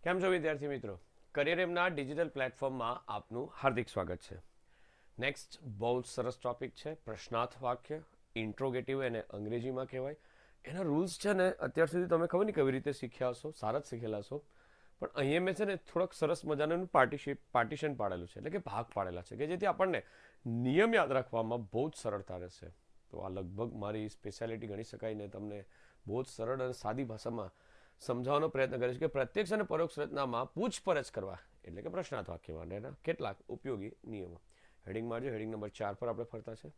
કેમ છો વિદ્યાર્થી મિત્રો? કરિયર એમના ડિજિટલ પ્લેટફોર્મમાં આપનું હાર્દિક સ્વાગત છે. નેક્સ્ટ બહુ જ સરસ ટોપિક છે પ્રશ્નાર્થ વાક્ય. ઇન્ટ્રોગેટિવ એને અંગ્રેજીમાં કહેવાય. એના રૂલ્સ છે ને અત્યાર સુધી તમે ખબર નહીં કેવી રીતે શીખ્યા હશો, સારા જ શીખેલા હશો. પણ અહીંયા મેં છે ને થોડોક સરસ મજાનું પાર્ટીશન પાડેલું છે, એટલે કે ભાગ પાડેલા છે કે જેથી આપણને નિયમ યાદ રાખવામાં બહુ જ સરળતા રહેશે. તો આ લગભગ મારી સ્પેશિયાલિટી ગણી શકાય ને તમને બહુ જ સરળ અને સાદી ભાષામાં સમજાવવાનો પ્રયત્ન કરીશ કે પ્રત્યક્ષ અને પરોક્ષ રચનામાં પૂછપરછ કરવા એટલે કે પ્રશ્નાર્થ વાક્ય માટેના કેટલાક ઉપયોગી નિયમો. હેડિંગ મારજો. હેડિંગ નંબર 4 પર આપણે ફરતા છે.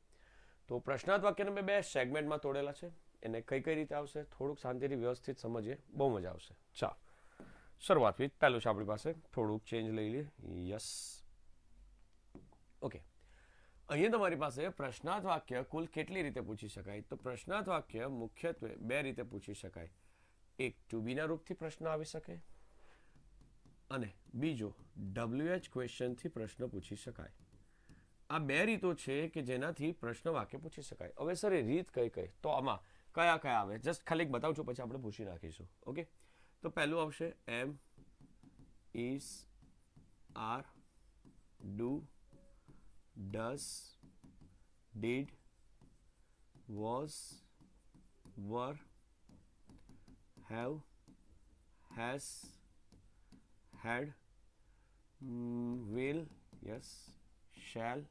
તો પ્રશ્નાર્થ વાક્યને મેં 2 સેગમેન્ટમાં તોડેલા છે. એને કઈ કઈ રીતે આવશે થોડુંક શાંતિથી વ્યવસ્થિત સમજીએ, બહુ મજા આવશે. ચાલો શરૂઆત વિથ પહેલું છે આપણી પાસે. થોડુંક ચેન્જ લઈ લઈએ. Yes, okay. અહીંયા તમારી પાસે પ્રશ્નાર્થ વાક્ય કુલ કેટલી રીતે પૂછી શકાય? તો પ્રશ્નાર્થ વાક્ય મુખ્યત્વે 2 રીતે પૂછી શકાય. એક ટુ બીના રૂપથી પ્રશ્ન આવી શકે અને બીજો WH ક્વેશ્ચનથી પ્રશ્ન પૂછી શકાય. આ 2 રીતો છે કે જેનાથી પ્રશ્ન વાક્ય પૂછી શકાય. હવે સર એ રીત કઈ કઈ? તો આમાં કયા કયા આવે જસ્ટ ખાલી બતાવું છું, પછી આપણે પૂછી નાખીશું. ઓકે, તો પહેલું આવશે am, is, are, do, does, did, was, were, have, has, had, will, yes, shall,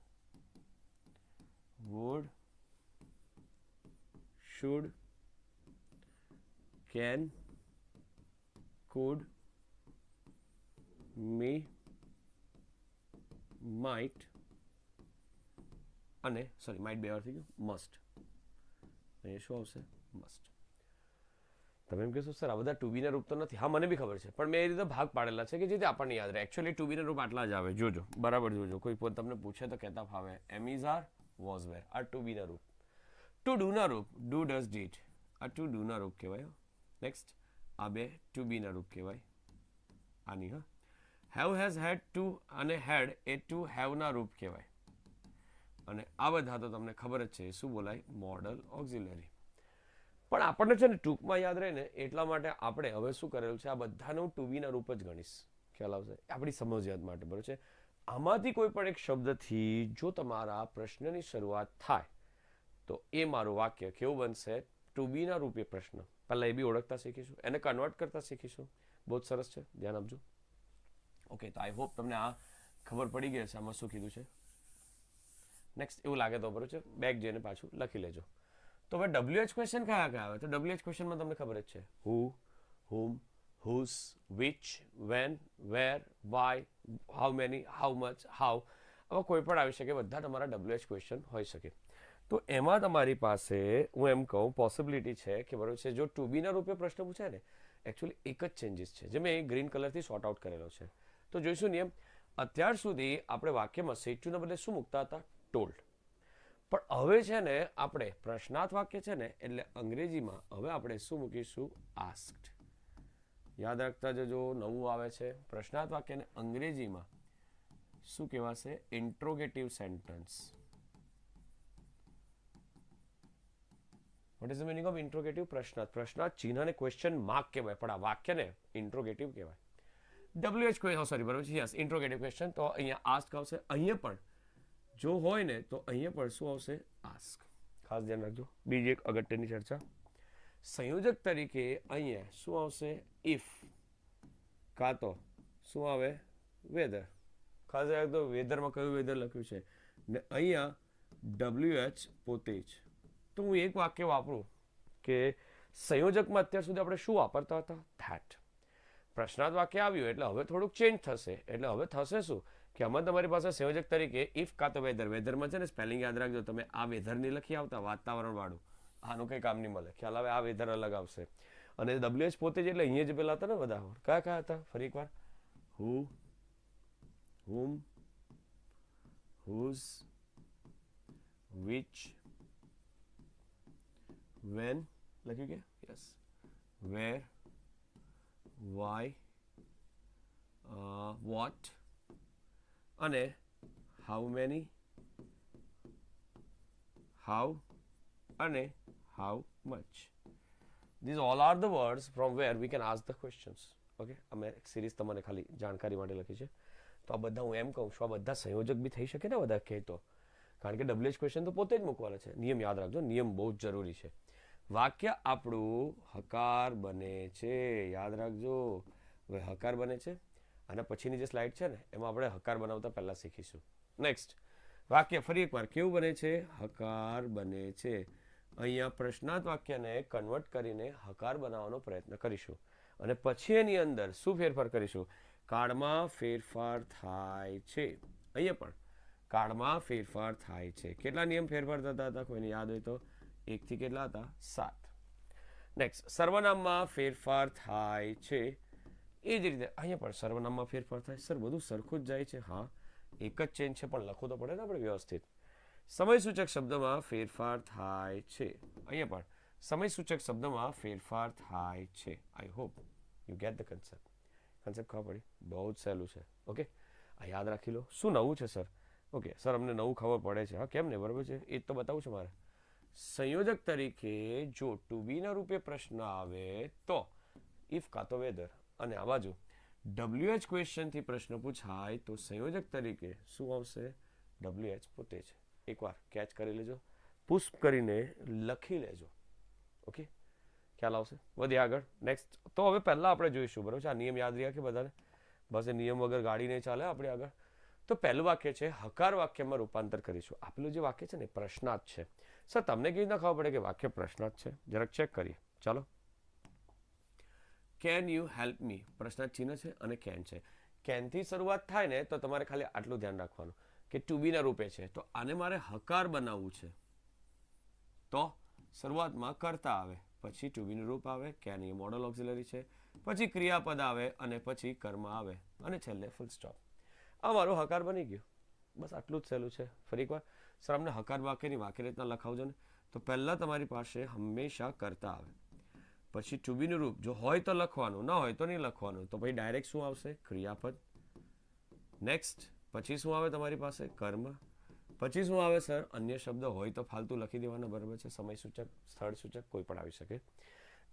would, should, can, could, may, might અને સોરી માઇટ બે વાર થઈ ગયું, મસ્ટ. અહીંયા શું આવશે? મસ્ટ. તમે એમ કહેશો સર આ બધા ટુ બીના રૂપ તો નથી. હા, મને બી ખબર છે, પણ મેં એ રીતે ભાગ પાડેલા છે કે જેથી આપણને યાદ રહે. એકચ્યુઅલી ટુ બીના રૂપ આટલા જ આવે. જોજો, બરાબર જોજો. કોઈ પણ તમને પૂછે તો કહેતા ફાવે. એમ ઇઝ, આર, વોઝ, વેર આ ટુ બીના રૂપ. ટુ ડુના રૂપ ડુ, ડઝ, ડીડ આ ટુ ડુના રૂપ કહેવાય. નેક્સ્ટ આ 2 ટુ બીના રૂપ કહેવાય. આની હા હેવ, હેઝ, હેડ, ટુ અને હેડ એ ટુ હેવના રૂપ કહેવાય. અને આ બધા તો તમને ખબર જ છે શું બોલાય? Model auxiliary. પણ આપણને છે ને ટૂંકમાં યાદ રહે ને એટલા માટે આપણે હવે શું કરેલું છે, આ બધાનું ટુ બીના રૂપ જ ગણીશ. ખ્યાલ આવશે? આપણી સમજ યાદ માટે બરાબર છે. આમાંથી કોઈ પણ એક શબ્દથી જો તમારા પ્રશ્નની શરૂઆત થાય તો એ મારું વાક્ય કેવું બનશે? ટુ બીના રૂપે પ્રશ્ન. પહેલાં એ બી ઓળખતા શીખીશું, એને કન્વર્ટ કરતા શીખીશું. બહુ જ સરસ છે, ધ્યાન આપજો. ઓકે, તો આઈ હોપ તમને આ ખબર પડી ગઈ હશે આમાં શું કીધું છે. નેક્સ્ટ એવું લાગે તો બરાબર છે બેક જઈને પાછું લખી લેજો. તો હવે WH ક્વેશ્ચન કયા કયા આવે? તો WH ક્વેશ્ચનમાં તમને ખબર જ છે. Who, whom, whose, which, when, where, why, how many, how much, how. આવા કોઈ પણ આવી શકે. બધા તમારા WH ક્વેશ્ચન હોઈ શકે. તો એમાં તમારી પાસે હું એમ કહું પોસિબિલિટી છે કે બરાબર છે જો ટુ બીના રૂપે પ્રશ્ન પૂછાય ને એકચ્યુઅલી એક જ ચેન્જીસ છે જે મેં ગ્રીન કલરથી સોર્ટ આઉટ કરેલો છે. તો જોઈશું નિયમ. અત્યાર સુધી આપણે વાક્યમાં સેડ ટુના બદલે શું મૂકતા હતા? ટોલ્ડ. પણ હવે છે ને આપણે પ્રશ્નાર્થ વાક્ય છે ને એટલે અંગ્રેજીમાં હવે આપણે શું મૂકીશું? આસ્ક્ડ. યાદ રાખતા જજો, નવું આવે છે. પ્રશ્નાર્થ વાક્યને અંગ્રેજીમાં શું કહેવાશે? Interrogative sentence. What is the meaning of interrogative? પ્રશ્નાર્થ. પ્રશ્નાર્થ ચિહ્નને ક્વેશ્ચન માર્ક કહેવાય, પણ આ વાક્યને ઇન્ટ્રોગેટિવ કહેવાય. WH ક્વેશ્ચન, સોરી બરાબર છે, યસ, ઇન્ટ્રોગેટિવ ક્વેશ્ચન. તો અહીંયા આસ્ક આવશે. અહીંયા પણ જો હોય ને તો અહીંયા પણ શું આવશે? આસ્ક. ખાસ ધ્યાન રાખજો. બીજી એક અગત્યની ચર્ચા. સંયોજક તરીકે અહીંયા શું આવશે? ઇફ. કાં તો શું આવે? વેધર. ખાસ ધ્યાન રાખજો વેધરમાં કયું વેધર લખ્યું છે ને અહીંયા WH પોતે જ. તો હું એક વાક્ય વાપરું કે સંયોજકમાં અત્યાર સુધી આપણે શું વાપરતા હતા? ધેટ. પ્રશ્નાર્થ વાક્ય આવ્યું એટલે હવે થોડુંક ચેન્જ થશે. એટલે હવે થશે શું કે આમાં તમારી પાસે સંયોજક તરીકે ઇફ કાં તો વેધર. વેધરમાં છે ને સ્પેલિંગ યાદ રાખજો તમે. આ વેધર નહીં લખી આવતા વાતાવરણ વાળું, આનું કંઈ કામ નહીં મળે. ખ્યાલ આવે? આ વેધર અલગ આવશે. અને WH પોતે જ એટલે અહીંયા જ પેલા હતા ને બધા કયા કયા હતા? ફરી એકવાર. હુ, હુમ, હુઝ, વિચ, વેન લખ્યું કે? યસ. વેર, વાય, વોટ અને હાઉ મેની, હાઉ અને how much. These all are the words from where we can ask the questions. Okay, અમે એક સિરીઝ તમને ખાલી જાણકારી માટે લખી છે. તો આ બધા હું એમ કહું છું, આ બધા સંયોજક બી થઈ શકે ને બધા કહે તો, કારણ કે WH ક્વેશ્ચન તો પોતે જ મૂકવાના છે. નિયમ યાદ રાખજો, નિયમ બહુ જ જરૂરી છે. વાક્ય આપણું હકાર બને છે, યાદ રાખજો. હવે હકાર બને છે, અને પછીની જે સ્લાઇડ છે ને એમાં આપણે હકાર બનાવતા પહેલા શીખીશું. નેક્સ્ટ વાક્ય ફરી એકવાર કેવું બને છે? હકાર બને છે. અહીંયા પ્રશ્નાર્થ વાક્યને કન્વર્ટ કરીને હકાર બનાવવાનો પ્રયત્ન કરીશું, અને પછી એની અંદર શું ફેરફાર કરીશું? કાળમાં ફેરફાર થાય છે. અહીંયા પણ કાળમાં ફેરફાર થાય છે. કેટલા નિયમ ફેરફાર થતા હતા? કોઈને યાદ હોય તો 1 થી કેટલા હતા? 7. નેક્સ્ટ સર્વનામમાં ફેરફાર થાય છે. એ જ રીતે અહીંયા પણ સર્વનામમાં ફેરફાર થાય. સર બધું સરખું જ જાય છે. હા, એક જ ચેન્જ છે, પણ લખવું તો પડે ને આપણે વ્યવસ્થિત. સમયસૂચક શબ્દમાં ફેરફાર થાય છે. અહીંયા પણ સમયસૂચક શબ્દમાં ફેરફાર થાય છે. આઈ hope you get the concept. Concept ખબર પડી? બહુ જ સહેલું છે. ઓકે, આ યાદ રાખી લો. શું નવું છે સર? ઓકે સર, અમને નવું ખબર પડે છે. હા, કેમ ને, બરાબર છે, એ જ તો બતાવું છે મારે. સંયોજક તરીકે જો ટુ બીના રૂપે પ્રશ્ન આવે તો ઇફ કાં તો વેધર, અને આ બાજુ WH ક્વેશ્ચનથી પ્રશ્ન પૂછાય તો સંયોજક તરીકે શું આવશે? WH પોતે જ. એકવાર કેચ કરી લેજો, પુષ્પ કરીને લખી લેજો. ઓકે, ખ્યાલ આવશે. વધીએ આગળ. નેક્સ્ટ તો હવે પહેલાં આપણે જોઈશું, બરાબર છે. આ નિયમ યાદ રહ્યા કે બધાને? બસ એ નિયમ વગર ગાડી નહીં ચાલે આપણે આગળ. તો પહેલું વાક્ય છે હકાર વાક્યમાં રૂપાંતર કરીશું. આપેલું જે વાક્ય છે ને પ્રશ્નાર્થ છે. સર તમને કેવી રીતના ખબર પડે કે વાક્ય પ્રશ્નાર્થ છે? જરાક ચેક કરીએ. ચાલો. Can you help me? પ્રશ્નાર્થ ચિહ્ન છે અને કેન છે. કેનથી શરૂઆત થાય ને તો તમારે ખાલી આટલું ધ્યાન રાખવાનું કે ટુ બીના રૂપે છે, તો આને મારે હકાર બનાવવું છે, તો શરૂઆતમાં કર્તા આવે, પછી ટુ બીનું રૂપ આવે, કેન એ મોડલ ઓક્સિલરી છે, પછી ક્રિયાપદ આવે, અને પછી કર્મ આવે, અને છેલ્લે ફૂલ સ્ટોપ. આ મારું હકાર બની ગયું. બસ આટલું જ સહેલું છે. ફરી એકવાર સર અમને હકાર વાક્યની વાક્ય રીતના લખાવજો ને. તો પહેલાં તમારી પાસે હંમેશા કરતા આવે, પછી ટુ બીનું રૂપ જો હોય તો લખવાનું, ના હોય તો નહીં લખવાનું. તો પછી ડાયરેક્ટ શું આવશે? ક્રિયાપદ. નેક્સ્ટ પછી શું આવે તમારી પાસે? કર્મ. પછી શું આવે સર? અન્ય શબ્દ હોય તો ફાલતુ લખી દેવાના, બરાબર છે. સમય સૂચક, સ્થળ સૂચક કોઈ પણ આવી શકે.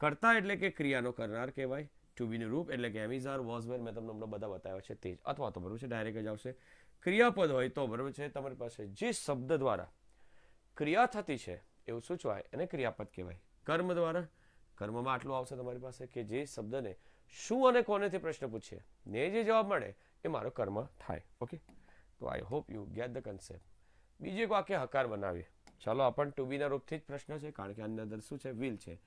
કર્તા એટલે કે ક્રિયાનો કરનાર કહેવાય. ટુ બીનું રૂપ એટલે કે એમ ઇઝ આર, વોઝ વેર, મેં તમને બધા બતાવ્યા છે તે જ, અથવા તો બરાબર છે ડાયરેક્ટ જ આવશે. ક્રિયાપદ હોય તો બરાબર છે તમારી પાસે જે શબ્દ દ્વારા ક્રિયા થતી છે એવું સૂચવાય એને ક્રિયાપદ કહેવાય. કર્મ દ્વારા કર્મમાં આટલું આવશે તમારી પાસે કે જે શબ્દને શું અને કોનેથી પ્રશ્ન પૂછીએ ને જે જવાબ મળે એ મારો કર્મ થાય. ઓકે, તો આઈ hope you get the concept. બીજું એક વાક્ય હકાર બનાવીએ. ચાલો, આપણને ટુ બીના રૂપથી જ પ્રશ્ન છે, કારણ કે આની અંદર શું છે? વિલ છે.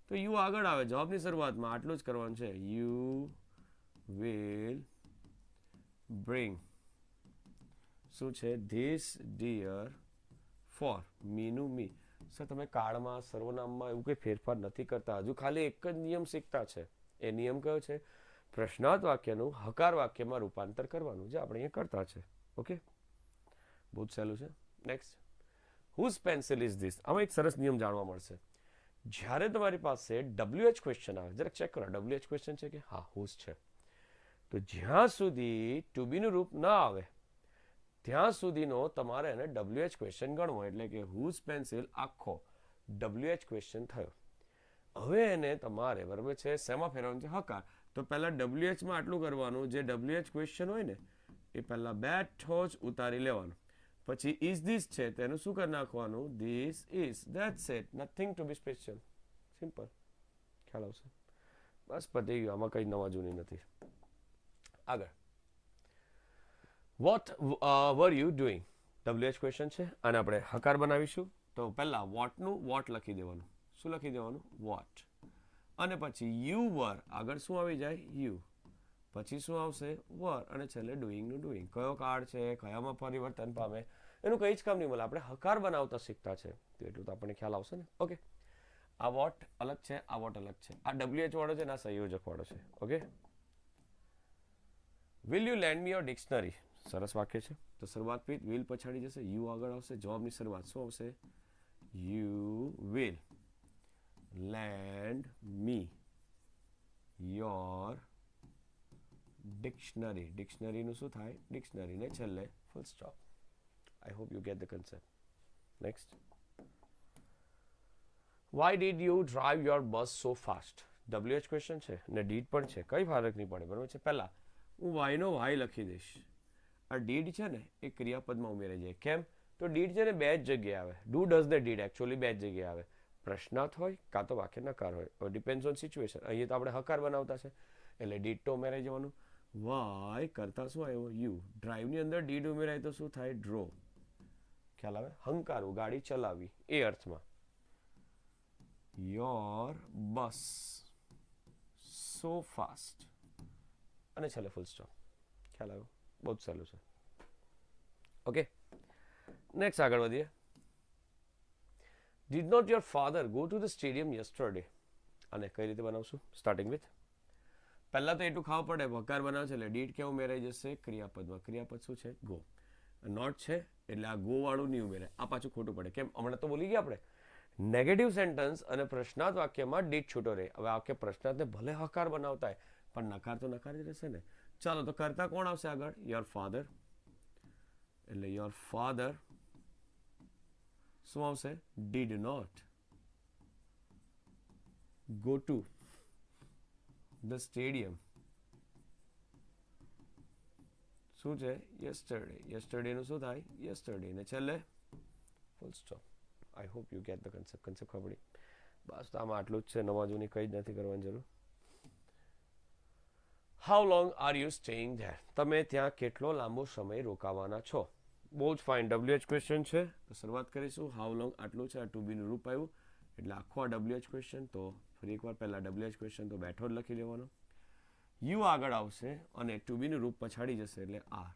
તો યુ આગળ આવે જવાબની શરૂઆતમાં, આટલું જ કરવાનું છે. યુ વિલ બ્રિંગ શું છે? ધીસ ડિયર ફોર મીનું મી. સર તમે કાળમાં, સર્વનામમાં એવું કંઈ ફેરફાર નથી કરતા, હજુ ખાલી એક જ નિયમ શીખતા છે. એ નિયમ કયો છે? પ્રશ્નાર્થ વાક્યનું હકાર વાક્યમાં રૂપાંતર કરવાનું, જે આપણે અહીંયા કરતા છે. ઓકે, બહુ જ સહેલું છે. Next, whose pencil is this. આમાં એક સરસ નિયમ જાણવા મળશે. જ્યારે તમારી પાસે WH ક્વેશ્ચન આવે, જરાક ચેક કરો WH ક્વેશ્ચન છે કે હા હુઝ છે, તો જ્યાં સુધી ટુ બીનું રૂપ ના આવે ત્યાં સુધીનો તમારે એને WH ક્વેશ્ચન ગણવો, એટલે કે હુઝ પેન્સિલ આખો WH ક્વેશ્ચન થયો. હવે એને તમારે બરાબર છે શેમાં ફેરવવાનું છે? હકાર. તો પહેલાં WHમાં આટલું કરવાનું, જે WH ક્વેશ્ચન હોય ને એ પહેલાં બેઠો જ ઉતારી લેવાનું. પછી ઇઝ ધીસ છે તેનું શું કરી નાખવાનું? This is. That's it, nothing to be special. Simple. ખ્યાલ આવશે? બસ પતી ગયું, આમાં કંઈ નવા જૂની નથી. આગળ, what were you doing? WH question છે અને આપણે હકાર બનાવીશું. તો પહેલાં વોટનું વોટ લખી દેવાનું. શું લખી દેવાનું? વોટ. અને પછી યુ વર, આગળ શું આવી જાય? યુ. પછી શું આવશે? વર. અને છેલ્લે ડુઈંગનું ડુઈંગ. કયો કાળ છે, કયામાં પરિવર્તન પામે, એનું કંઈ જ કામ નહીં મળે. આપણે હકાર બનાવતા શીખતા છે, તો એટલું તો આપણને ખ્યાલ આવશે ને. ઓકે, આ વોટ અલગ છે, આ વોટ અલગ છે, આ WH વાળો છે ને આ સંયોજક વાળો છે. Okay, will you land me your dictionary? સરસ વાક્ય છે. તો શરૂઆત વિથ વિલ પછાડી જશે, યુ આગળ આવશે, જવાબની શરૂઆત શું આવશે? You will lend me your dictionary. ડિક્શનરીનું શું થાય? ડિક્શનરી. ને છેલ્લે full stop. I hope you get the concept. Next, why did you drive your bus so fast? WH question છે ને ડીડ પણ છે, કઈ ફરક નહીં પડે, બરાબર છે. પહેલા હું વાયનો વાય લખી દઈશ. આ ડીડ છે ને એ ક્રિયાપદમાં ઉમેરાઈ જાય. કેમ? તો ડીડ છે ને બે જ જગ્યાએ આવે. ડુ ડઝ ને ડીડ એકચ્યુઅલી બે જ જગ્યાએ આવે. પ્રશ્નાર્થ હોય કાં તો વાક્ય નકાર હોય. Depends on situation. અહીંયા તો આપણે હકાર બનાવતા છે એટલે ડીડ તો ઉમેરાઈ જવાનું. વાય કરતા શું આવ્યો? યુ. ડ્રાઈવની અંદર ડીડ ઉમેરાય તો શું થાય? ડ્રો. ખ્યાલ આવે? હંકારવું, ગાડી ચલાવવી એ અર્થમાં. યોર બસ સો ફાસ્ટ અને છેલ્લે ફૂલ સ્ટોપ. ખ્યાલ આવ્યો? બહુ જ સહેલું છે. ઓકે, નેક્સ્ટ આગળ વધીએ. Did not your father go to the stadium yesterday? અને કઈ રીતે બનાવશું? સ્ટાર્ટિંગ વિથ પહેલા તો એટલું ખાવા પડે, વકાર બનાવે છે એટલે ડીડ કેવું ઉમેરાઈ જશે? ક્રિયાપદમાં. ક્રિયાપદ શું છે? ગો. નોટ છે એટલે આ ગો વાળું નહીં ઉમેરાય. આ પાછું ખોટું પડે. કેમ? હમણાં તો બોલી ગયા આપણે નેગેટિવ સેન્ટેન્સ અને પ્રશ્નાર્થ વાક્યમાં ડીડ છૂટો રહે. હવે વાક્ય પ્રશ્નાર્થને ભલે હકાર બનાવતા હોય પણ નકાર તો નકાર જ રહેશે ને. ચાલો તો કરતા કોણ આવશે આગળ? Your father. એટલે યોર ફાધર શું આવશે? Did not go to the stadium. શું છે? યસ્ટરડે. યસ્ટરડે નું શું થાય? યસ્ટરડે. ને છેલ્લે full stop. I hope you get the concept. Concept ખબર પડી? બસ તો આમાં આટલું જ છે, નવા જૂની કંઈ જ નથી કરવાની જરૂર. How long are you staying there? તમે ત્યાં કેટલો લાંબો સમય રોકાવાના છો? બહુ જ ફાઇન. WH ક્વેશ્ચન છે તો શરૂઆત કરીશું. હાઉ લોંગ આટલું છે. આ ટુ બીનું રૂપ આવ્યું એટલે આખો આ WH ક્વેશ્ચન. તો ફરી એકવાર પહેલા WH ક્વેશ્ચન તો બેઠો જ લખી લેવાનો. યુ આગળ આવશે અને ટુ બીનું રૂપ પછાડી જશે એટલે આર.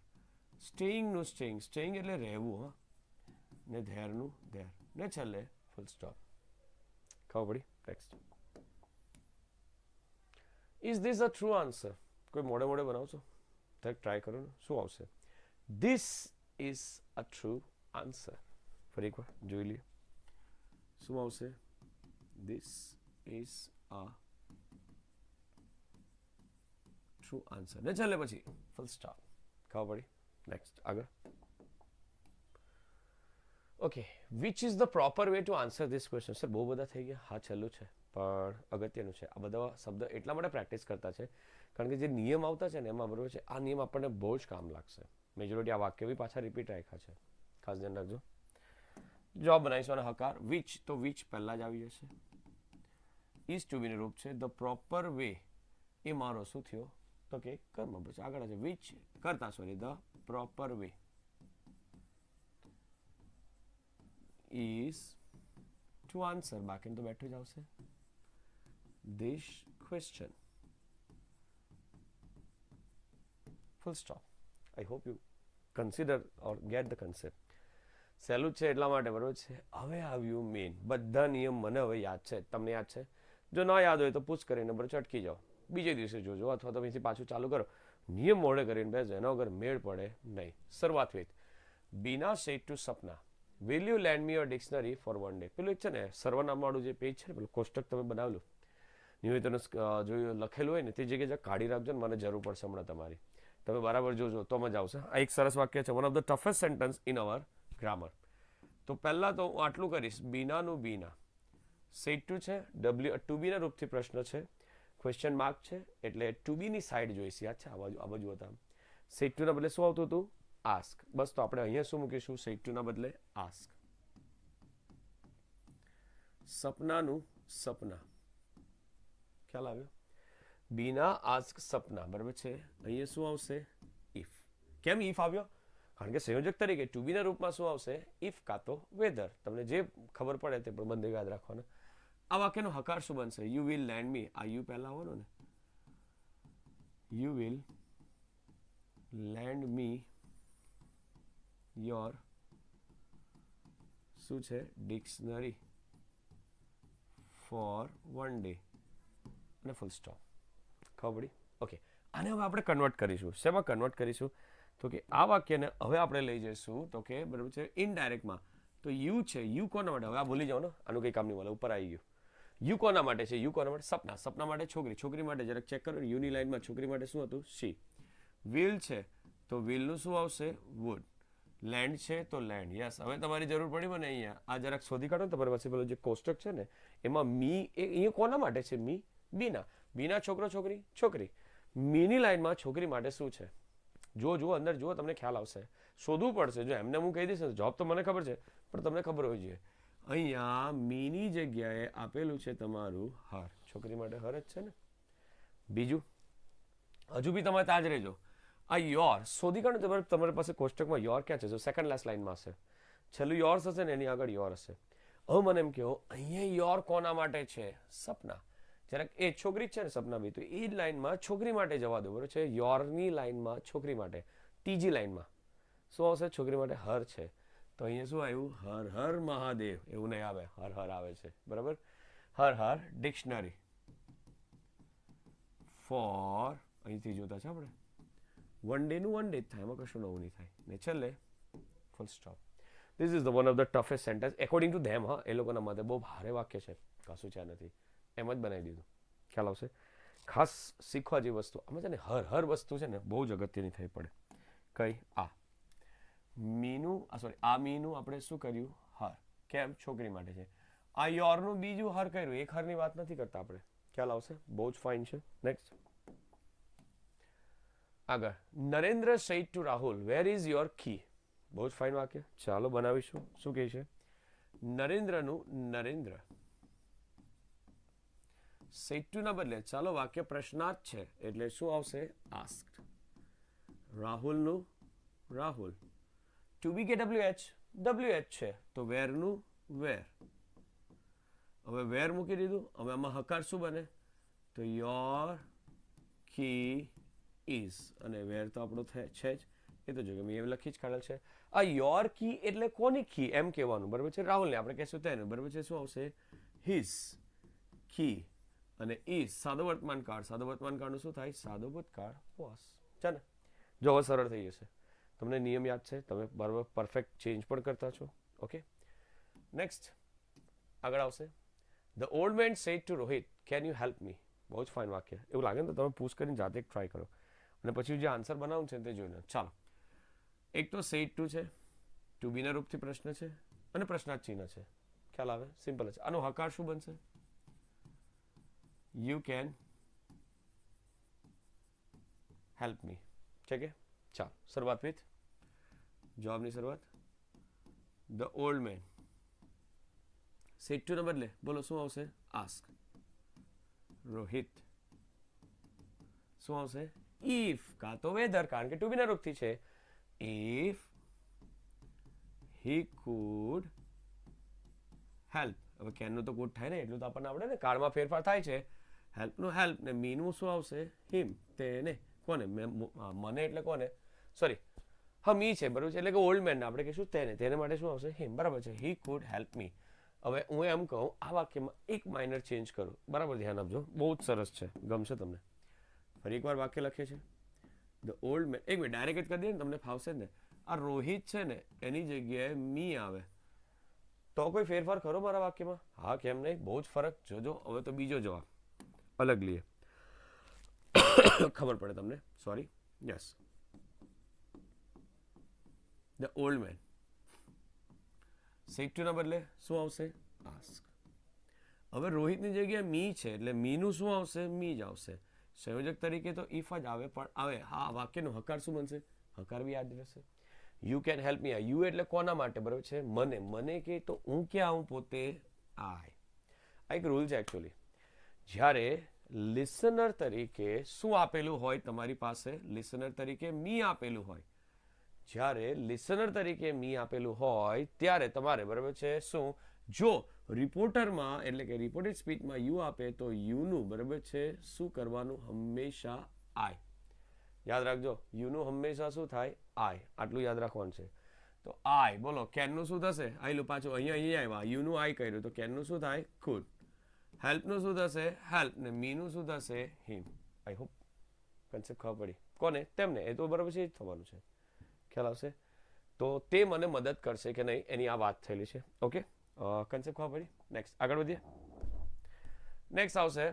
સ્ટેઇંગનું સ્ટેઇંગ. સ્ટેઇંગ એટલે રહેવું. હા, ને ધેરનું ધેર, ને છેલ્લે ફૂલ સ્ટોપ. ખબર પડી? Next. Is this a true answer? કોઈ મોડે મોડે બનાવશો? ટ્રાય કરો ને. શું આવશે? This is a true answer. ફરી એકવાર જોઈ લઈએ શું આવશે. This is a true answer, ને છેલ્લે પછી ફૂલ સ્ટોપ. ખબર પડી? નેક્સ્ટ આગળ. Okay, which is the proper way to answer this question? Sir બહુ બધા થઈ ગયા. હા, છેલ્લું છે પણ અગત્યનું છે. આ બધા શબ્દ એટલા માટે પ્રેક્ટિસ કરતા છે કારણ કે જે નિયમ આવતા છે ને એમાં બરોબર છે, આ નિયમ આપણને બહુ જ કામ લાગશે. મેજોરિટી આ વાક્ય બી પાછા રિપીટ રાખ્યા છે, ખાસ ધ્યાન રાખજો. જવાબ બનાવીશું અને હકાર. વિચ તો વિચ પહેલા જ આવી જશે. ઇઝ ટુ બીનું રૂપ છે. ધ પ્રોપર વે એ મારો શું થયો? તો કે કર્મ. પછી આગળ છે વિચ કરતા, sorry, the proper way is to answer. બાકી તો બેઠું જ આવશે. This question. Full stop. I hope you consider or get the concept. સહેલું છે એટલા માટે બરોબર છે. હવે આવ્યું મેઇન. બધા નિયમ મને હવે યાદ છે. તમને યાદ છે? જો ના યાદ હોય તો પૂછ કરીને બરોબર અટકી જાઓ. બીજે દિવસે જોજો અથવા તો અહીંથી પાછું ચાલુ કરો. નિયમ મોડે કરીને બેસો, એના વગર મેળ પડે નહીં. શરૂઆત with Bina said to Sapna, will you lend me your dictionary for one day? પેલું છે ને સર્વનામવાળું જે પેજ છે ને, પેલું કોષ્ટક તમે બનાવેલું નિવેદન જોયું લખેલું હોય ને તે જગ્યાએ કાઢી રાખજો ને, મને જરૂર પડશે હમણાં તમારી. તમે બરાબર જોજો તો મજા આવશે. આ એક સરસ વાક્ય છે. One of the toughest sentence in our grammar. તો પહેલાં તો હું આટલું કરીશ. બીનાનું બીના. સેટ ટુ છે. ટુ બીના રૂપથી પ્રશ્ન છે. ક્વેશ્ચન માર્ક છે એટલે ટુ બીની સાઈડ જોઈશે. યાદ છે? આ બાજુ હતા. સેટ ટુના બદલે શું આવતું હતું? આસ્ક. બસ તો આપણે અહીંયા શું મૂકીશું? સેટ ટુના બદલે આસ્ક. સપનાનું સપના. ખ્યાલ આવ્યો? બીના આસ્ક સપના. બરાબર છે. અહીંયા શું આવશે? ઇફ. કેમ ઇફ આવ્યો? કારણ કે સંયોજક તરીકે ટુ બીના રૂપમાં શું આવશે? ઇફ કાં તો વેધર. તમને જે ખબર પડે તે પ્રબંધ યાદ રાખવાના. આ વાક્યનો હકાર શું બનશે? યુ વિલ લેન્ડ મી. આ યુ પહેલા આવવાનો ને. You will lend me your શું છે? ડિક્શનરી ફોર વન ડે અને ફૂલ સ્ટોપ. ખબર પડી? ઓકે, આને હવે આપણે કન્વર્ટ કરીશું. શેમાં કન્વર્ટ કરીશું? તો કે આ વાક્યને હવે આપણે લઈ જઈશું તો કે બરાબર છે ઇનડાયરેક્ટમાં. તો યુ છે. યુ કોના માટે? હવે આ ભૂલી જાઓ ને, આનું કંઈ કામ નહીં મળે. ઉપર આવી ગયું. યુ કોના માટે છે? યુ કોના માટે? સપના. સપના માટે છોકરી. છોકરી માટે જરાક ચેક કરો. યુની લાઈનમાં છોકરી માટે શું હતું? શી. વિલ છે તો વિલનું શું આવશે? વુડ. લેન્ડ છે તો લેન્ડ. યસ. હવે તમારી જરૂર પડી મને અહીંયા આ જરાક શોધી કાઢો ને તમારી પાસે પેલો જે કોષ્ટક છે ને એમાં મી એ અહીંયા કોના માટે છે? મી બીના. બીના છોકરો છોકરી છોકરી. મીની લાઈનમાં છોકરી માટે શું છે? જો અંદર જુઓ, તમને ખ્યાલ આવશે. શોધવું પડશે. જો એમને હું કહી દઈશ જોબ તો મને ખબર છે, પણ તમને ખબર હોવી જોઈએ. અહીંયા મીની જગ્યાએ આપેલું છે તમારું હર. છોકરી માટે હર જ છે ને. બીજું હજુ બી તમે ત્યાં જ રહેજો. આ યોર શોધી કાઢો. તમારી પાસે કોષ્ટકમાં યોર ક્યાં છે? જો સેકન્ડ લાસ્ટ લાઈનમાં હશે, છેલ્લું યોર્સ હશે ને એની આગળ યોર હશે. હવે મને એમ કહો, અહીંયા યોર કોના માટે છે? સપના. જરાક એ છોકરી જ છે ને સપના બી, તો એ જ લાઈનમાં છોકરી માટે જવા દો, બરોબર છે. યોરની લાઈનમાં છોકરી માટે, ત્રીજી લાઈનમાં શું આવશે? છોકરી માટે હર છે. તો અહીંયા શું આવ્યું? હર હર મહાદેવ. એવું નહીં આવે, હર હર આવે છે, બરાબર. હર હર ડિક્શનરી ફોર, અહીંથી જોતા છે આપણે, વન ડેનું વન ડે જ થાય, એમાં કશું નવું નહીં થાય. ને છેલ્લે full stop. This is the one of the toughest sentence according to them. હા, એ લોકોના માટે બહુ ભારે વાક્ય છે, કશું છે નથી, એમ જ બનાવી દીધું. ખ્યાલ આવશે. ખાસ શીખવા જેવી વસ્તુ આમાં છે ને, હર હર વસ્તુ છે ને બહુ જ અગત્યની થઈ પડે. કઈ? આ મીનું, સોરી, આ મીનું આપણે શું કર્યું? હર. કેમ? છોકરી માટે છે. આ યોરનું બીજું હર કર્યું, એક હરની વાત નથી કરતા આપણે. ખ્યાલ આવશે. બહુ જ ફાઇન છે. નેક્સ્ટ આગળ. Narendra said to Rahul, where is your key? બહુ જ ફાઇન વાક્ય. ચાલો બનાવીશું. શું કહે છે? નરેન્દ્ર સેડ ટુ ના બદલે ચાલો વાક્ય પ્રશ્નાર્થ છે, એટલે શું આવશે? આસ્ક્ડ. રાહુલનું રાહુલ. ટુ બી કે WH છે, તો વેરનું વેર. હવે વેર મૂકી દીધું. હવે આમાં હકાર શું બને? તો યોર કી ઇઝ. અને વેર તો આપણો છે જ, એ તો જો મેં એમ લખી જ કાઢેલ છે. આ યોર કી એટલે કોની કી એમ કહેવાનું, બરાબર છે. રાહુલને આપણે કહેશું તેનું, બરાબર છે. શું આવશે? હિઝ કી. અને ઇઝ સાદો વર્તમાન કાળ. સાદો વર્તમાન કાળનું શું થાય? સાદો ભૂતકાળ વોસ. ચાલે, જો હવે સરળ થઈ જશે. તમને નિયમ યાદ છે, તમે બરાબર પરફેક્ટ ચેન્જ પણ કરતા છો. ઓકે, નેક્સ્ટ આગળ આવશે. The old man said to Rohit, can you help me? બહુ જ ફાઇન વાક્ય. એવું લાગે ને તો તમે પૂછ કરીને જાતે ટ્રાય કરો, અને પછી જે આન્સર બનાવવું છે તે જોઈને. ચાલો, એક તો સેડ ટુ છે, ટુ બીના રૂપથી પ્રશ્ન છે, અને પ્રશ્નાર્થ ચિહ્ન છે. ખ્યાલ આવે? સિમ્પલ છે. આનો હકાર શું બનશે? You can help me. છે કે? ચાલો, શરૂઆત વિથ જવાબની શરૂઆત. The old man said to ના બદલે બોલો શું આવશે? આસ્ક. રોહિત શું આવશે? ઇફ, કાં તો વેધર, કારણ કે ટુ બીના રૂપથી છે. If he could help. હવે કેનનું તો કુડ થાય ને, એટલું તો આપણને આવડે ને. કાળમાં ફેરફાર થાય છે. હેલ્પનું હેલ્પ, ને મીનું શું આવશે? હિમ. તેને. કોને? મને એટલે કોને? સોરી, હા, મી છે, બરાબર છે. એટલે કે ઓલ્ડ મેન આપણે કહીશું તેને. તેને માટે શું આવશે? હિમ. બરાબર છે. He could help me. હવે હું એમ કહું, આ વાક્યમાં એક માઇનર ચેન્જ કરું. બરાબર, ધ્યાન આપજો, બહુ જ સરસ છે, ગમશે તમને. ફરી એકવાર વાક્ય લખીએ છીએ. The old man. એક મિનિટ, ડાયરેક્ટ જ કરી દઈએ ને, તમને ફાવશે ને. આ રોહિત છે ને, એની જગ્યાએ મી આવે તો કોઈ ફેરફાર ખરો મારા વાક્યમાં? હા, કેમ નહીં? બહુ જ ફરક. જોજો હવે તો બીજો જવાબ અલગ લઈએ, ખબર પડે તમને. Sorry, yes. The old man said to ના બદલે શું આવશે? આસ્ક. હવે રોહિતની જગ્યાએ મી છે, એટલે મીનું શું આવશે? મી જ આવશે. સંયોજક તરીકે તો ઇફ જ આવે, પણ આવે હા, વાક્યનો હકાર શું બનશે? હકાર બી યાદ રહેશે. You can help me. You એટલે કોના માટે? બરાબર છે. મને. મને કે તો હું ક્યાં આવું? પોતે આય. આ એક રૂલ છે એકચ્યુઅલી. જ્યારે લિસનર તરીકે શું આપેલું હોય તમારી પાસે? લિસનર તરીકે મી આપેલું હોય. જ્યારે લિસનર તરીકે મી આપેલું હોય ત્યારે તમારે, બરાબર છે, શું? જો રિપોર્ટરમાં એટલે કે રિપોર્ટેડ સ્પીચમાં યુ આપે તો યુનું, બરાબર છે, શું કરવાનું? હંમેશા આય. યાદ રાખજો, યુનું હંમેશા શું થાય? આય. આટલું યાદ રાખવાનું છે. તો આય, બોલો કેનનું શું થશે? આયલું પાછું અહીંયા આવ્યા, યુનું આય કર્યું, તો કેનનું શું થાય? ખુદ. હેલ્પનું શું થશે? હેલ્પ. ને મીનું શું થશે? હિમ. આઈ હોપ કન્સેપ્ટ ખબર પડી. કોને? તેમને. એ તો બરાબર છે, એ જ થવાનું છે. ખ્યાલ આવશે? તો તે મને મદદ કરશે કે નહીં, એની આ વાત થયેલી છે. ઓકે, કન્સેપ્ટ ખબર પડી. નેક્સ્ટ આગળ વધીએ. નેક્સ્ટ આવશે.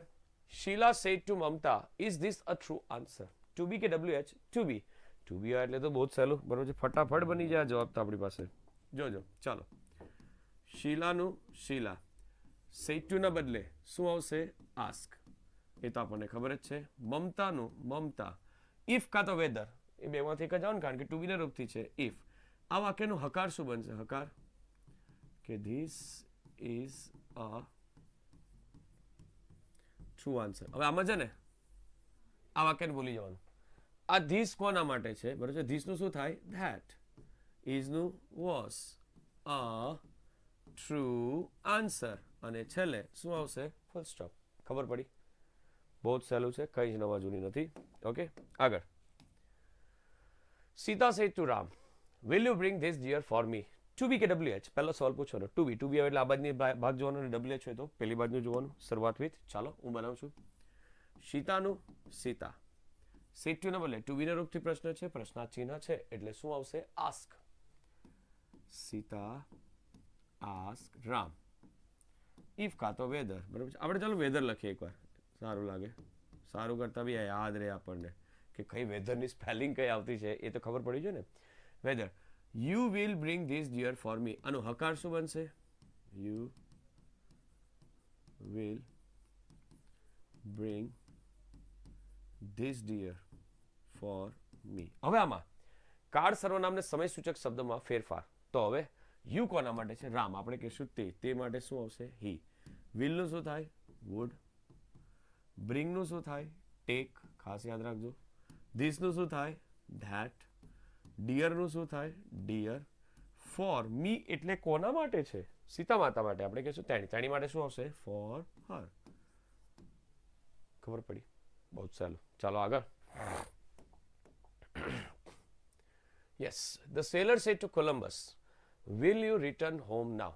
Sheela said to Mamata, is this a true answer? To be કે WH? To be. To be એટલે તો બહુ જ સહેલું, બરાબર છે. ફટાફટ બની જાય જવાબ તો આપણી પાસે. જોજો, ચાલો. શીલાનું શીલા સેડ ટુ ના બદલે શું આવશે? આસ્ક. એ તો આપણને ખબર જ છે. મમતાનું મમતા, ઇફ કાં તો વેધર, એ બેમાંથી એક જ આવું ને, કારણ કે ટુ બીના રૂપથી છે ઇફ. આ વાક્યનું હકાર શું બનશે? હકાર કે this is a true answer. હવે આમાં છે ને આ વાક્યને ભૂલી જવાનું. આ ધીસ કોના માટે છે? બરાબર છે. ધીસનું શું થાય? ધેટ. ઇઝનું વોઝ અ ટ્રુ આન્સર. અને છેલ્લે શું આવશે? Full stop. ખબર પડી? બહુ જ સહેલું છે, કંઈ જ નવા જૂની નથી. ઓકે, આગળ. Sita said to Ram, will you bring this dear for me? To be કે WH? પહેલો સવાલ પૂછવાનો. ટુ બી આવે એટલે આ બાજુની ભાગ જોવાનો, અને WH હોય તો પેલી બાજુનું જોવાનું. શરૂઆત વિથ, ચાલો હું બનાવું છું. સીતાનું સીતા, સેડ ટુ ના બદલે ટુ બીના રૂપથી પ્રશ્ન છે, પ્રશ્નાર્થ ચિહ્ન છે એટલે શું આવશે? Ask. Sita ask Ram. If કાં તો વેધર. બરાબર છે. આપણે ચાલો વેધર લખીએ એકવાર, સારું લાગે. સારું કરતા બી યાદ રહે આપણને કે કઈ વેધરની સ્પેલિંગ કઈ આવતી છે, એ તો ખબર પડી છે ને. Whether, you will bring this dear for me. આનું હકાર શું બનશે? You will bring this dear for me. હવે આમાં કાળ સર્વનામને સમય સૂચક શબ્દમાં ફેરફાર. તો હવે યુ કોના માટે છે? રામ. આપણે કહીશું તે માટે શું આવશે? હી. વિલનું શું થાય? વુડ. બ્રિંગનું શું થાય? ટેક. ખાસ યાદ રાખજો. ધીસનું શું થાય? ધેટ. ડિયરનું શું થાય? ડિયર. ફોર મી એટલે કોના માટે છે? સીતા માતા માટે. આપણે કહીશું તેણી. તેણી માટે શું આવશે? For her. ખબર પડી? બહુ જ સહેલું. ચાલો આગળ. Yes, the sailor said to Columbus, will you return home now?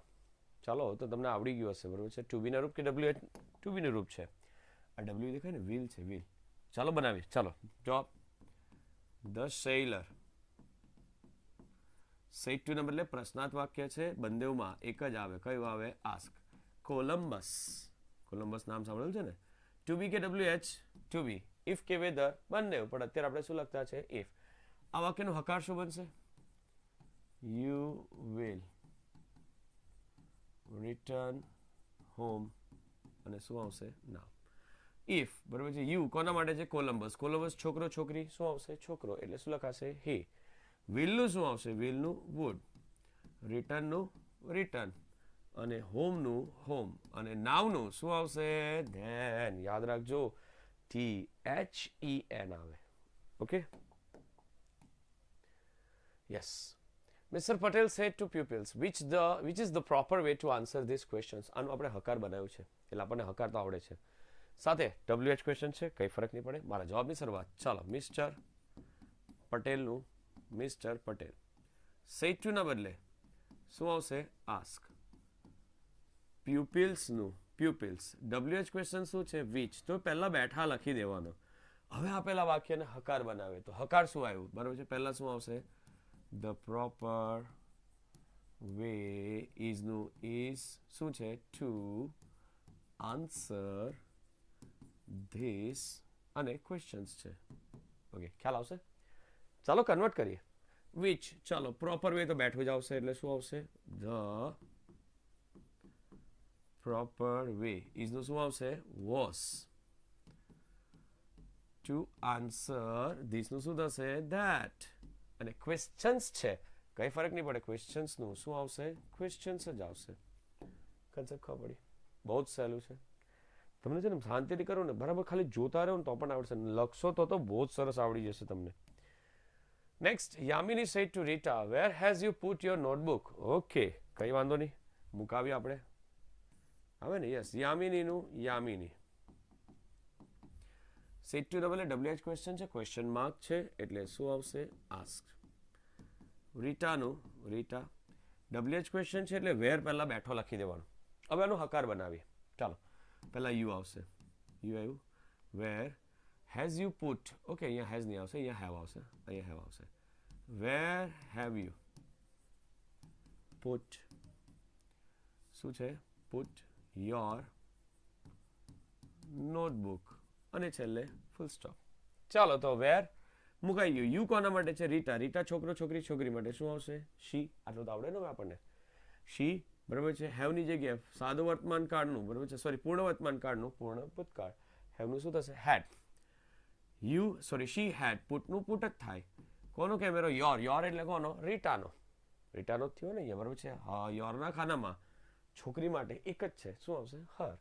ચાલો તો તમને આવડી ગયું હશે. બરોબર છે. ટુ બીના રૂપ કે WH? ટુ બીનું રૂપ છે. આ W દેખાય ને, વિલ છે, વિલ. ચાલો બનાવીએ. ચાલો જવાબ. ધ સેલર સેડ ટુ ના બદલે પ્રશ્નાર્થ વાક્ય છે. બંનેમાં એક જ આવે. કયું આવે? આસ્ક. કોલમ્બસ. કોલમ્બસ નામ સાંભળેલું છે ને. ટુ બી કે WH? To be. ઇફ કે વેધર? બંને. પણ અત્યારે આપણે શું લખતા છે? ઇફ. આ વાક્યનું હકાર શું બનશે? You will return home. અને શું આવશે? નાવ. ઇફ. બરાબર છે. યુ કોના માટે છે? કોલમ્બસ. કોલમ્બસ છોકરો છોકરી? શું આવશે? છોકરો. એટલે શું લખાશે? હી. વિલનું શું આવશે? વિલનું વુડ. રિટર્નનું રિટર્ન. અને હોમનું હોમ. અને નાવનું શું આવશે? ધેન. યાદ રાખજો, THEN આવે. Okay. Yes. Mr. Patel said to pupils, which is the proper way to answer these questions? આનું આપણે હકાર બનાવ્યું છે એટલે આપણને હકાર તો આવડે છે. સાથે WH ક્વેશ્ચન છે, કંઈ ફરક નહીં પડે. મારા જવાબની શરૂઆત. ચાલો, મિસ્ટર પટેલનું મિસ્ટર પટેલ. સેડ ટુ ના બદલે શું આવશે? આસ્ક. પ્યુપિલ્સનું પ્યુપિલ્સ. WH ક્વેશ્ચન શું છે? વિચ. તો પહેલા બેઠા લખી દેવાનો. હવે આપેલા વાક્યને હકાર બનાવે તો હકાર શું આવ્યું? બરાબર છે. પહેલા શું આવશે? The proper way isનું is શું છે? To answer this અને questions છે. ઓકે, ખ્યાલ આવશે? ચાલો કન્વર્ટ કરીએ. વિચ. ચાલો પ્રોપર વે તો બેઠું જ આવશે એટલે શું આવશે? The proper way isનું શું આવશે? Was. To answer this નું શું થશે? That. અને ક્વેશ્ચન્સ છે, કઈ ફરક નહીં પડે. ક્વેશ્ચન્સનું શું આવશે? ક્વેશ્ચન્સ જ આવશે. કન્સેપ્ટ ખબર પડી? બહુ જ સહેલું છે. તમને છે ને શાંતિથી કરો ને, બરાબર ખાલી જોતા રહો ને તો પણ આવડશે. લખશો તો બહુ જ સરસ આવડી જશે તમને. Next, Yamini said to Rita, where has you put your notebook? Okay, કઈ વાંધો નહીં, મુકાવીએ આપણે. આવે ને? યસ, યામિનીનું Yamini. Said to double WH question છે, ક્વેશ્ચન માર્ક છે એટલે શું આવશે? આસ્ક. રીટાનું રીટા. WH ક્વેશ્ચન છે એટલે વેર પહેલા બેઠો લખી દેવાનું. હવે આનું હકાર બનાવીએ. ચાલો, પહેલા યુ આવશે. યુ આવ્યું. વેર હેઝ યુ પુટ. ઓકે, અહીંયા હેઝ નહીં આવશે, અહીંયા હેવ આવશે. અહીંયા હેવ આવશે. વેર હેવ યુ પુટ. શું છે? Put your notebook. અને છેલ્લે ફૂલ સ્ટોપ. ચાલો, તો વેર મુકાઈ ગયું. યુ કોના માટે છે? રીટા. રીટા છોકરો છોકરી છોકરી માટે શું આવશે? શી. આટલું તો આવડે ને આપણને. શી. બરાબર છે. હેવની જગ્યાએ સાદું વર્તમાન કાળનું, બરાબર છે, સોરી પૂર્ણ વર્તમાન કાળનું પૂર્ણ ભૂતકાળ. હેવનું શું થશે? હેડ. શી હેડ. પુટનું પુટ જ થાય. કોનો કેમેરો? યોર એટલે કોનો? રીટાનો. રીટાનો જ થયો ને અહીંયા, બરાબર છે? હા, યોરના ખાનામાં છોકરી માટે એક જ છે, શું આવશે? હર.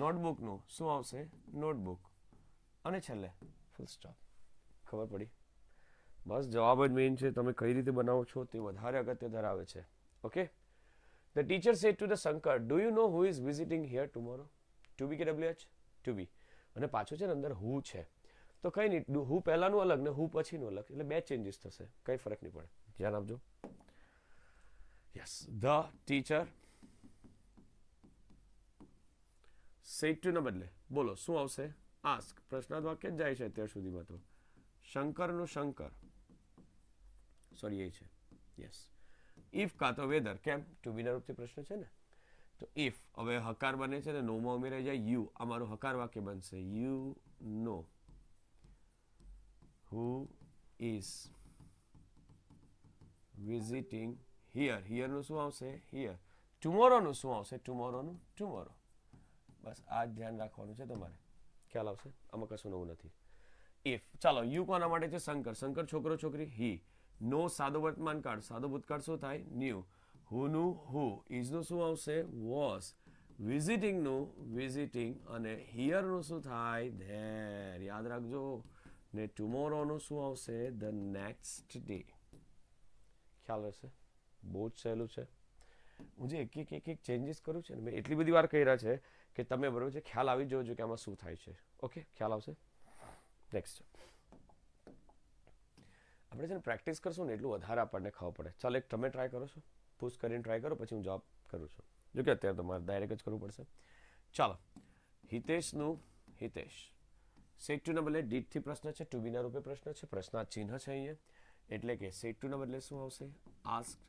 નોટબુકનું શું આવશે? નોટબુક. અને છેલ્લે ફૂલ સ્ટોપ. ખબર પડી? બસ જવાબ જ મેઇન છે. તમે કઈ રીતે બનાવો છો તે વધારે અગત્ય ધરાવે છે. Okay. The teacher said to the Shankar, do you know who is visiting here tomorrow? To be કે WH? To be. અને પાછું છે ને અંદર who છે. તો કઈ નહીં, who પહેલાનું અલગ ને who પછીનું અલગ, એટલે બે ચેન્જીસ થશે, કઈ ફરક નહીં પડે. ધ્યાન આપજો. Yes, the teacher said to ના બદલે બોલો શું આવશે? ask. પ્રશ્નાર્થ વાક્ય જ જાય છે અત્યાર સુધીમાં તો. શંકરનું શંકર, સોરી એ છે. યસ. ઇફ કાં તો વેધર. કેમ? ટુ બી ના રૂપથી પ્રશ્ન છે ને, તો ઇફ હવે હકાર બને છે ને નોમાં ઉમેરાઈ જાય યુ, આ મારું હકાર વાક્ય બનશે. You know who is visiting here. હિયરનું શું આવશે? હિયર. ટુમોરોનું શું આવશે? ટુમોરોનું ટુમોરો. બસ આ જ ધ્યાન રાખવાનું છે તમારે, ખ્યાલ આવશે? આમાં કશું નવું નથી. ઇફ. ચાલો, યુ કોના માટે છે? શંકર. શંકર છોકરો છોકરી? હી. નો સાદો વર્તમાન કાળ, સાદો ભૂતકાળ શું થાય? ન્યુ. હુનું હુ. ઇઝનું શું આવશે? વોઝ. વિઝિટિંગનું વિઝિટિંગ. અને હિયરનું શું થાય? ધેર. યાદ રાખજો. ને ટુમોરોનું શું આવશે? The next day. ખ્યાલ હશે? બહુ જ સહેલું છે. હું જે એક ચેન્જીસ કરું છે ને, મેં એટલી બધી વાર કર્યા છે કે તમે બરોબર છે ખ્યાલ આવી જવો જોઈએ કે આમાં શું થાય છે. ઓકે, ખ્યાલ આવશે? નેક્સ્ટ આપણે છે ને પ્રેક્ટિસ કરશું ને એટલું વધારે આપણને ખબર પડે. ચાલો, એક તમે ટ્રાય કરો છો, પુશ કરીને ટ્રાય કરો, પછી હું જવાબ કરું છું. જો કે અત્યારે તમારે ડાયરેક્ટ જ કરવું પડશે. ચાલો, હિતેશનું હિતેશ. સેટ ટુના બદલે ડીડથી પ્રશ્ન છે, ટુ બીના રૂપે પ્રશ્ન છે, પ્રશ્નાર્થ ચિહ્ન છે અહીંયા, એટલે કે સેટ ટુના બદલે શું આવશે? આસ્ક.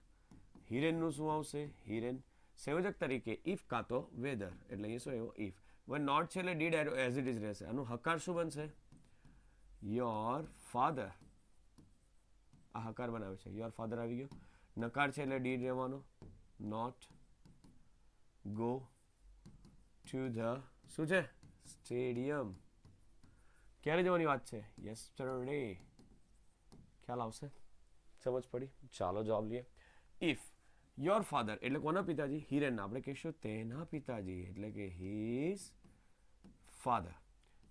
હિરેનનું શું આવશે? હિરેન. સંયોજક તરીકે ઇફ કાં તો વેધર, એટલે અહીંયા શું આવ્યો? ઇફ. હવે નોટ છે એટલે ડીડ એઝ ઇટ ઇઝ રહેશે. આનું હકાર શું બનશે? Your father. આ હકાર બનાવે છે, યોર ફાધર આવી ગયો. નકાર છે એટલે ડીડ રહેવાનો. નોટ ગો ટુ ધ શું છે? સ્ટેડિયમ. ક્યારે જવાની વાત છે? યસ્ટરડે. ખ્યાલ આવશે? સમજ પડી? ચાલો જવાબ લઈએ. ઇફ યોર ફાધર એટલે કોના પિતાજી? હિરેન. આપણે કહીશું તેના પિતાજી, એટલે કે હિઝ ફાધર.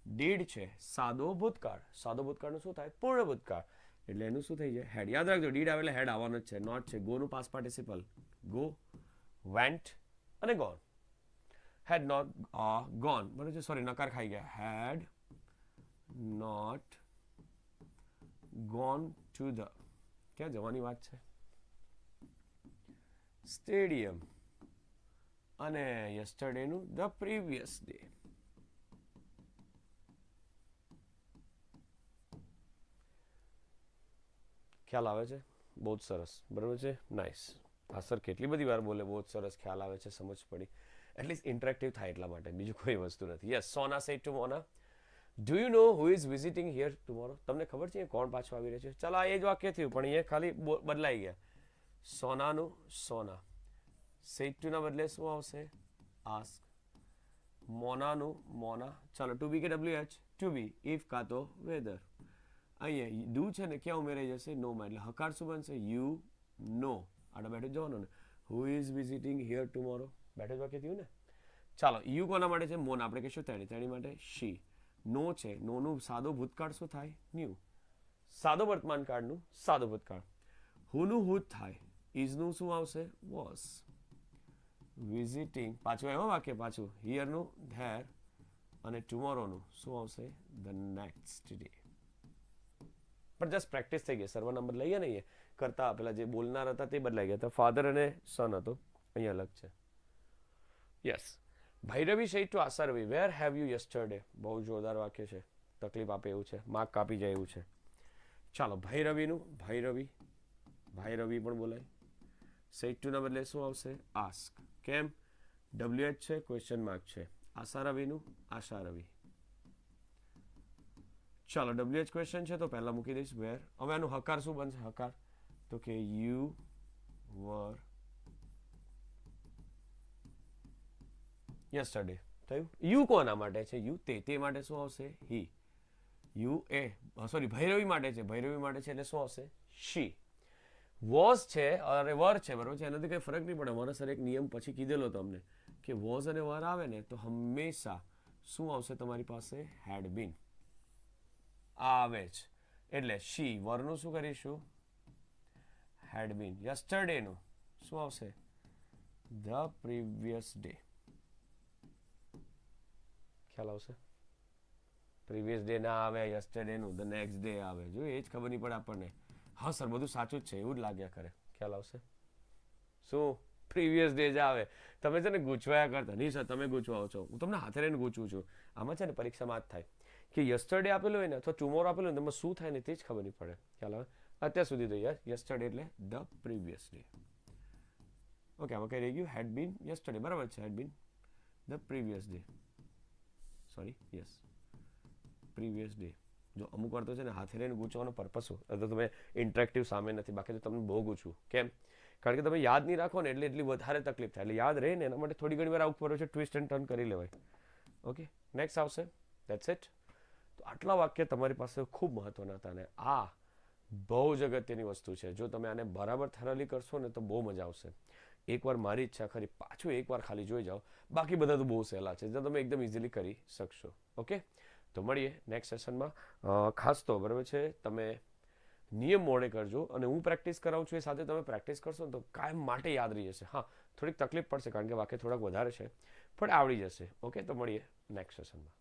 ડીડ છે સાદો ભૂતકાળ. સાદો ભૂતકાળનું શું થાય? પૂર્ણ ભૂતકાળ. એટલે એનું શું થઈ જાય? હેડ. યાદ રાખજો, ડીડ આવે એટલે હેડ આવવાનો જ છે. નોટ છે ગોનું પાસ્ટ પાર્ટિસિપલ. ગો, વેન્ટ અને ગોન. હેડ નોટ ગોન, બરોબર છે? સોરી, નકાર ખાઈ ગયા. Had not gone to the, ક્યાં જવાની વાત છે? સ્ટેડિયમ. અને યસ્ટરડેનું ધ પ્રીવિયસ ડે. ખ્યાલ આવે છે? બહુ જ સરસ, બરાબર છે? નાઇસ. આ સર કેટલી બધી વાર બોલે, બહુ જ સરસ ખ્યાલ આવે છે, સમજ પડી. એટલીસ્ટ ઇન્ટરેક્ટિવ થાય એટલા માટે, બીજું કોઈ વસ્તુ નથી. Yes, Sona said to Mona, do you know who is visiting here tomorrow? તમને ખબર છે કોણ પાછું આવી રહ્યું છે? ચાલો, આ એ જ વાક્ય થયું, પણ અહીંયા ખાલી બદલાઈ ગયા. સોનાનું સોના. સેડ ટુના બદલે શું આવશે? આસ્ક. મોનાનું મોના. ચાલો, ટુ બી કે WH? To be. ઇફ કાં તો વેધર. અહીંયા ડુ છે ને ક્યાં ઉમેરાઈ જશે? નોમાં. એટલે હકાર શું બનશે? You know. આડા બેઠું જવાનું ને. Who is visiting here tomorrow? બેઠું જ વાક્ય થયું ને. ચાલો, યુ કોના માટે છે? મોન. આપણે કહીશું તેણી. તેણી માટે શી. નો છે, નોનું સાદો ભૂતકાળ શું થાય? ન્યુ. સાદો વર્તમાન કાળનું સાદો ભૂતકાળ. હુનું હુ જ થાય. ઇઝનું શું આવશે? વોઝ. વિઝિટિંગ પાછું એમાં વાક્ય પાછું. હિયરનું ધેર. અને ટુમોરોનું શું આવશે? The next day. પણ જસ્ટ પ્રેક્ટિસ થઈ ગઈ. સર્વર નંબર લઈએ ને એ કરતા પેલા જે બોલનાર હતા તે બદલાઈ ગયા. તો ફાધર અને સન હતો, અહીંયા અલગ છે. Yes. Bhairavi said to Asha Ravi, where have you yesterday? બહુ જોરદાર વાક્ય છે, તકલીફ આપે એવું છે, માર્ક કાપી જાય એવું છે. ચાલો, ભૈરવીનું ભૈરવી. ભાઈરવી પણ બોલાય. સેડ ટુ ના બદલે શું આવશે? આસ્ક. કેમ? WH છે, ક્વેશ્ચન માર્ક છે. આશા રવિનું આશા રવિ. ચાલો, WH ક્વેશ્ચન છે તો પહેલા મૂકી દઈશ વેર. હવે આનું હકાર શું બનશે? હકાર તો કે યુ વર યસ્ટરડે. થયું. યુ કોના માટે છે? યુ તે માટે શું આવશે? હી. યુ એ સોરી ભૈરવી માટે છે, ભૈરવી માટે છે એટલે શું આવશે? શી. વોઝ છે અને વર છે, બરોબર છે, એનાથી કંઈ ફરક નહીં પડે. મારા સર એક નિયમ પછી કીધેલો તમને કે વોઝ અને વર આવે ને તો હંમેશા શું આવશે તમારી પાસે? હેડ બીન આવે જ. એટલે શી વરનું શું કરીશું? હેડ બીન. યસ્ટરડે નું શું આવશે? The previous day. ખ્યાલ આવશે? પ્રીવિયસ ડે ના આવે, યસ્ટરડે નું ધ નેક્સ્ટ ડે આવે. જો એ જ ખબર નહીં પડે આપણને. હા સર બધું સાચું જ છે એવું જ લાગ્યા કરે. ખ્યાલ આવશે? શું? પ્રીવિયસ ડે જ આવે. તમે છે ને ગૂંચવાયા કરતા નહીં સર, તમે ગૂંચવાઓ છો, હું તમને હાથે રહીને ગૂંચવું છું. આમાં છે ને પરીક્ષામાં જ થાય કે યસ્ટરડે આપેલું હોય ને અથવા ટુમોરો આપેલું હોય ને તેમાં શું થાય ને તે જ ખબર નહીં પડે. ખ્યાલ આવે? અત્યાર સુધી તો યસ્ટરડે એટલે ધ પ્રીવિયસ ડે. ઓકે, આમાં કઈ રહી ગયું? હેડ બીન યસ્ટરડે, બરાબર છે. Had been the previous day. Sorry, yes, previous day. જો અમુક વાર તો છે ને હાથે લઈને ગૂંચવાનો પર્પસ શું? તો તમે ઇન્ટરેક્ટિવ સામે નથી, બાકી તો તમને બહુ ગૂંચવું. કેમ? કારણ કે તમે યાદ નહીં રાખો ને એટલે એટલી વધારે તકલીફ થાય. એટલે યાદ રહે ને એના માટે થોડી ઘણી વાર આવું ખબર છે, ટ્વિસ્ટ એન્ડ ટર્ન કરી લેવાય. ઓકે, નેક્સ્ટ આવશે. That's it. તો આટલા વાક્ય તમારી પાસે ખૂબ મહત્વના હતા અને આ બહુ જ અગત્યની વસ્તુ છે. જો તમે આને બરાબર થરલી કરશો ને તો બહુ મજા આવશે. એકવાર મારી ઈચ્છા ખરી, પાછું એકવાર ખાલી જોઈ જાઓ. બાકી બધા તો બહુ સહેલા છે, જે તમે એકદમ ઇઝીલી કરી શકશો. ઓકે, તો મળીએ નેક્સ્ટ સેશનમાં. ખાસ તો બરાબર છે, તમે નિયમ મોડે કરજો અને હું પ્રેક્ટિસ કરાવું છું એ સાથે તમે પ્રેક્ટિસ કરશો ને તો કાયમ માટે યાદ રહી જશે. હા, થોડીક તકલીફ પડશે કારણ કે વાક્ય થોડાક વધારે છે, પણ આવડી જશે. ઓકે, તો મળીએ નેક્સ્ટ સેશનમાં.